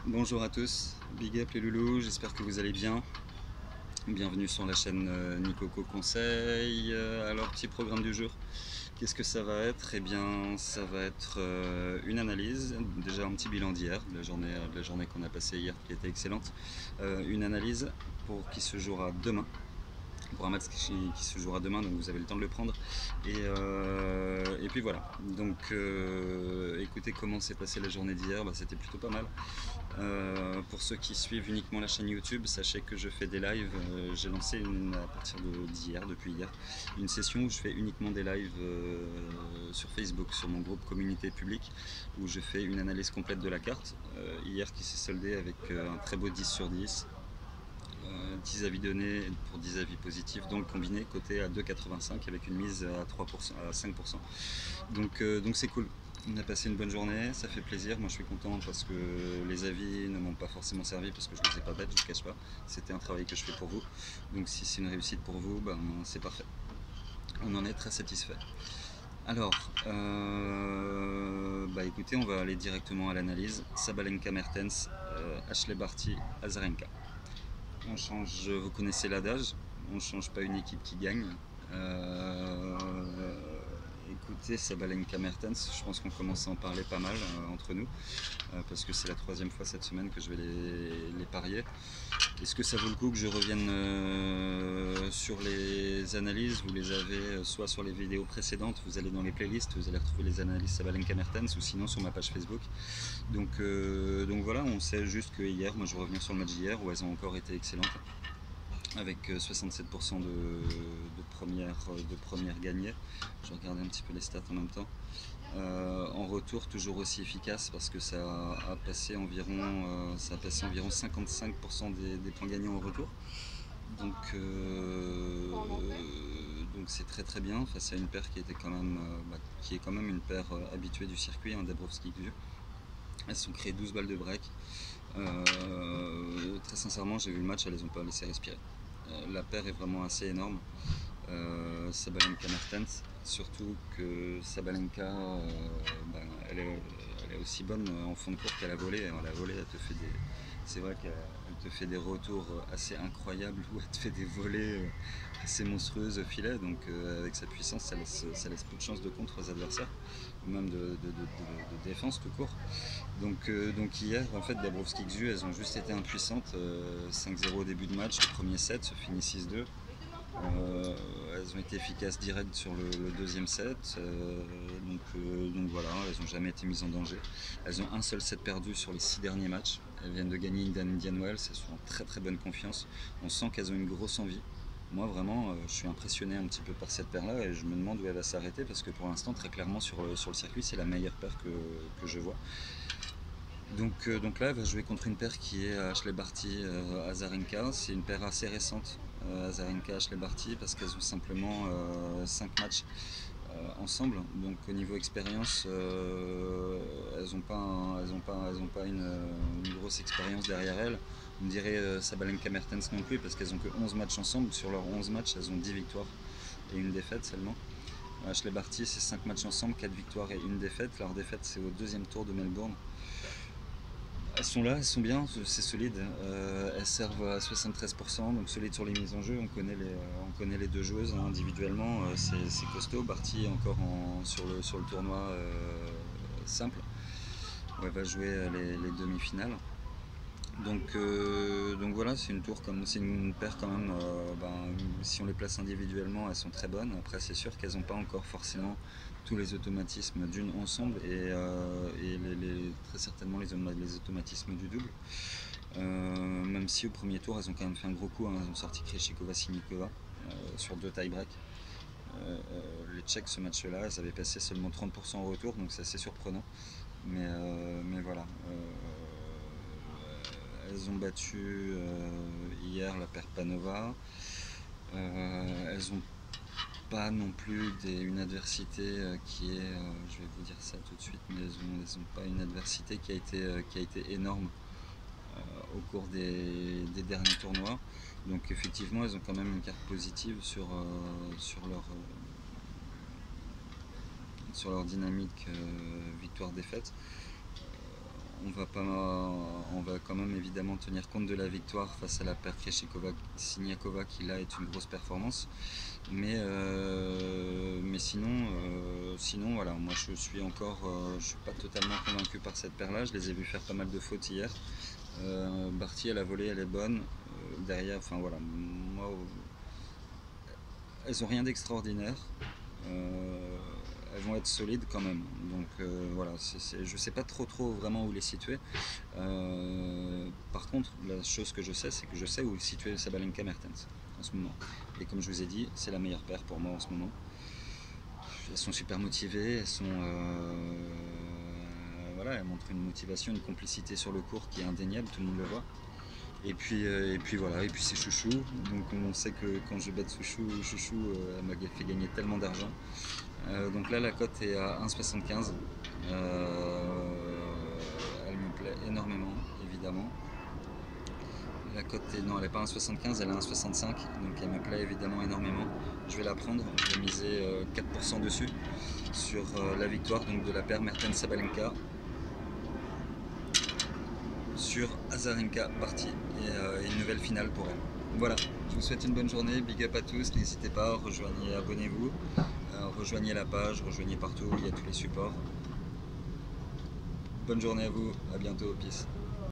Bonjour à tous, big up les loulous, j'espère que vous allez bien. Bienvenue sur la chaîne Nicoco Conseil. Alors, petit programme du jour, qu'est-ce que ça va être? Eh bien, ça va être une analyse, déjà un petit bilan d'hier, de la journée qu'on a passée hier qui était excellente. Une analyse qui se jouera demain. Pour un match qui se jouera demain, donc vous avez le temps de le prendre. Et puis voilà. Donc écoutez comment s'est passée la journée d'hier, c'était plutôt pas mal. Pour ceux qui suivent uniquement la chaîne YouTube, sachez que je fais des lives. J'ai lancé à partir d'hier, depuis hier, une session où je fais uniquement des lives sur Facebook, sur mon groupe communauté publique, où je fais une analyse complète de la carte. Hier qui s'est soldé avec un très beau 10 sur 10. 10 avis donnés pour 10 avis positifs, donc combiné coté à 2,85 avec une mise à 3%, à 5%. Donc c'est cool. On a passé une bonne journée, ça fait plaisir. Moi je suis content parce que les avis ne m'ont pas forcément servi parce que je ne les ai pas bêtes, je ne cache pas. C'était un travail que je fais pour vous. Donc si c'est une réussite pour vous, c'est parfait. On en est très satisfait. Alors, écoutez, on va aller directement à l'analyse. Sabalenka Mertens, Ashley Barty, Azarenka. On change, vous connaissez l'adage, on ne change pas une équipe qui gagne. Écoutez, Sabalenka Mertens, je pense qu'on commence à en parler pas mal entre nous, parce que c'est la troisième fois cette semaine que je vais les parier. Est-ce que ça vaut le coup que je revienne sur les analyses? Vous les avez soit sur les vidéos précédentes, vous allez dans les playlists, vous allez retrouver les analyses Sabalenka Mertens, ou sinon sur ma page Facebook. Donc voilà, on sait juste que hier, moi je reviens sur le match d'hier où elles ont encore été excellentes, avec 67% de première gagnée. Je regardais un petit peu les stats en même temps. En retour, toujours aussi efficace parce que ça a passé environ 55% des points gagnants en retour. Donc c'est très très bien face à une paire qui était quand même, qui est quand même une paire habituée du circuit, Dabrowski-Gu. Elles se sont créées 12 balles de break. Très sincèrement, j'ai vu le match, elles les ont pas laissé respirer. La paire est vraiment assez énorme. Sabalenka Mertens, surtout que Sabalenka, elle est aussi bonne en fond de court qu'à la volée. À la volée, c'est vrai qu'elle te fait des retours assez incroyables où elle te fait des volées assez monstrueuses au filet. Donc avec sa puissance, ça laisse peu de chance de contre aux adversaires, ou même de défense tout court. Donc hier, en fait, Dabrowski-Gu, elles ont juste été impuissantes. 5-0 au début de match, le premier set se finit 6-2. Elles ont été efficaces direct sur le deuxième set, donc voilà, elles n'ont jamais été mises en danger. Elles ont un seul set perdu sur les 6 derniers matchs. Elles viennent de gagner Indian Wells, elles sont en très très bonne confiance. On sent qu'elles ont une grosse envie. Moi vraiment, je suis impressionné un petit peu par cette paire là et je me demande où elle va s'arrêter parce que pour l'instant, très clairement sur le circuit, c'est la meilleure paire que je vois. Donc là, elle va jouer contre une paire qui est Ashley Barty Azarenka. C'est une paire assez récente, Azarenka Ashley Barty, parce qu'elles ont simplement 5 matchs ensemble. Donc au niveau expérience, elles n'ont pas une grosse expérience derrière elles. On dirait Sabalenka Mertens non plus, parce qu'elles n'ont que 11 matchs ensemble. Sur leurs 11 matchs, elles ont 10 victoires et une défaite seulement. Ashley Barty, c'est 5 matchs ensemble, 4 victoires et une défaite. Leur défaite, c'est au deuxième tour de Melbourne. Elles sont là, elles sont bien, c'est solide. Elles servent à 73%, donc solide sur les mises en jeu. On connaît les deux joueuses individuellement, c'est costaud. Barty est encore sur le tournoi simple, où elle va jouer les demi-finales. Donc voilà, c'est une paire quand même. Si on les place individuellement, elles sont très bonnes. Après, c'est sûr qu'elles n'ont pas encore forcément tous les automatismes d'une ensemble et très certainement les automatismes du double. Même si au premier tour, elles ont quand même fait un gros coup. Elles ont sorti Krejcikova-Siniakova sur 2 tie-break. Les Tchèques, ce match-là, elles avaient passé seulement 30% en retour, donc c'est assez surprenant. Mais voilà. Elles ont battu hier la paire Panova. Elles ont pas non plus une adversité qui est, je vais vous dire ça tout de suite, mais elles ont pas une adversité qui a été énorme au cours des derniers tournois. Donc effectivement, elles ont quand même une carte positive sur leur dynamique victoire-défaite. On on va quand même évidemment tenir compte de la victoire face à la paire Krejcikova-Siniakova qui là est une grosse performance. Mais sinon voilà, moi je suis pas totalement convaincu par cette paire là. Je les ai vus faire pas mal de fautes hier. Barty à la volée elle est bonne. Derrière, enfin voilà, moi, elles ont rien d'extraordinaire. Elles vont être solides quand même. Donc voilà, je sais pas trop vraiment où les situer. Par contre, la chose que je sais, c'est que je sais où situer Sabalenka Mertens en ce moment. Et comme je vous ai dit, c'est la meilleure paire pour moi en ce moment. Elles sont super motivées, voilà, elles montrent une motivation, une complicité sur le court qui est indéniable, tout le monde le voit. Et puis voilà, et puis c'est Chouchou, donc on sait que quand je bête Chouchou, elle m'a fait gagner tellement d'argent. Donc là la cote est à 1,75. Elle me plaît énormément, évidemment. La cote est, non, elle n'est pas à 1,75, elle est à 1,65, donc elle me plaît évidemment énormément. Je vais la prendre, je vais miser 4% dessus, sur la victoire donc, de la paire Mertens-Sabalenka sur Azarenka-Barty et une nouvelle finale pour elle. Voilà, je vous souhaite une bonne journée, big up à tous, n'hésitez pas, rejoignez, abonnez-vous, rejoignez la page, rejoignez partout, il y a tous les supports. Bonne journée à vous, à bientôt, peace.